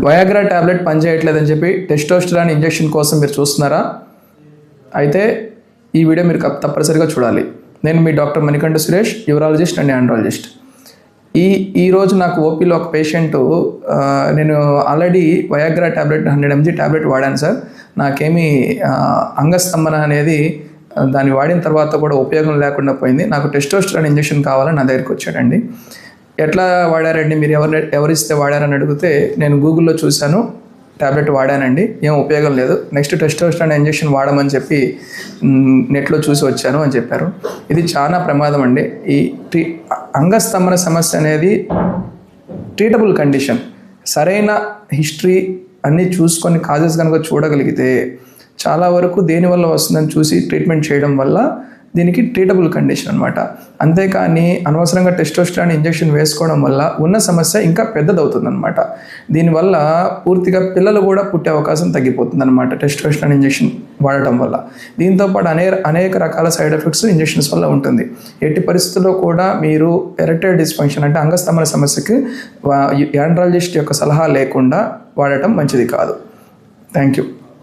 Viagra tablet పనిచేయట్లేదని చెప్పి testosterone injection కోసం మీరు చూస్తున్నారా? అయితే ఈ వీడియో మీరు తప్పనిసరిగా చూడాలి. నేను మీ doctor Manikanta Suresh, urologist and andrologist. ఈరోజు నాకు ఓపీలో ఒక పేషెంటు, నేను already Viagra tablet 100 mg tablet వాడాను సార్, నాకేమీ అంగస్తంభన అనేది దాన్ని వాడిన తర్వాత కూడా ఉపయోగం లేకుండా పోయింది, నాకు టెస్టోస్టెరాన్ ఇంజెక్షన్ కావాలని నా దగ్గరికి వచ్చాడండి. ఎట్లా వాడారండి, మీరు ఎవరిస్తే వాడారని అడిగితే నేను గూగుల్లో చూశాను, ట్యాబ్లెట్ వాడానండి, ఏం ఉపయోగం లేదు, నెక్స్ట్ టెస్టోస్టెరాన్ ఇంజెక్షన్ వాడమని చెప్పి నెట్లో చూసి వచ్చాను అని చెప్పారు. ఇది చాలా ప్రమాదం అండి. ఈ అంగస్తంభన సమస్య అనేది ట్రీటబుల్ కండిషన్. సరైన హిస్టరీ అన్నీ చూసుకొని కాజెస్ కనుక చూడగలిగితే చాలా వరకు దేనివల్ల వస్తుందని చూసి ట్రీట్మెంట్ చేయడం వల్ల దీనికి ట్రీటబుల్ కండిషన్ అనమాట. అంతేకాని అనవసరంగా టెస్టోస్టెరాన్ ఇంజెక్షన్ వేసుకోవడం వల్ల ఉన్న సమస్య ఇంకా పెద్దదవుతుంది అనమాట. దీనివల్ల పూర్తిగా పిల్లలు కూడా పుట్టే అవకాశం తగ్గిపోతుంది అనమాట టెస్టోస్టెరాన్ ఇంజెక్షన్ వాడటం వల్ల. దీంతోపాటు అనేక రకాల సైడ్ ఎఫెక్ట్స్ ఇంజెక్షన్స్ వల్ల ఉంటుంది. ఎట్టి పరిస్థితుల్లో కూడా మీరు ఎరెక్టైల్ డిస్ఫంక్షన్ అంటే అంగస్తంభన సమస్యకి ఆండ్రాలజిస్ట్ యొక్క సలహా లేకుండా వాడటం మంచిది కాదు. Thank you.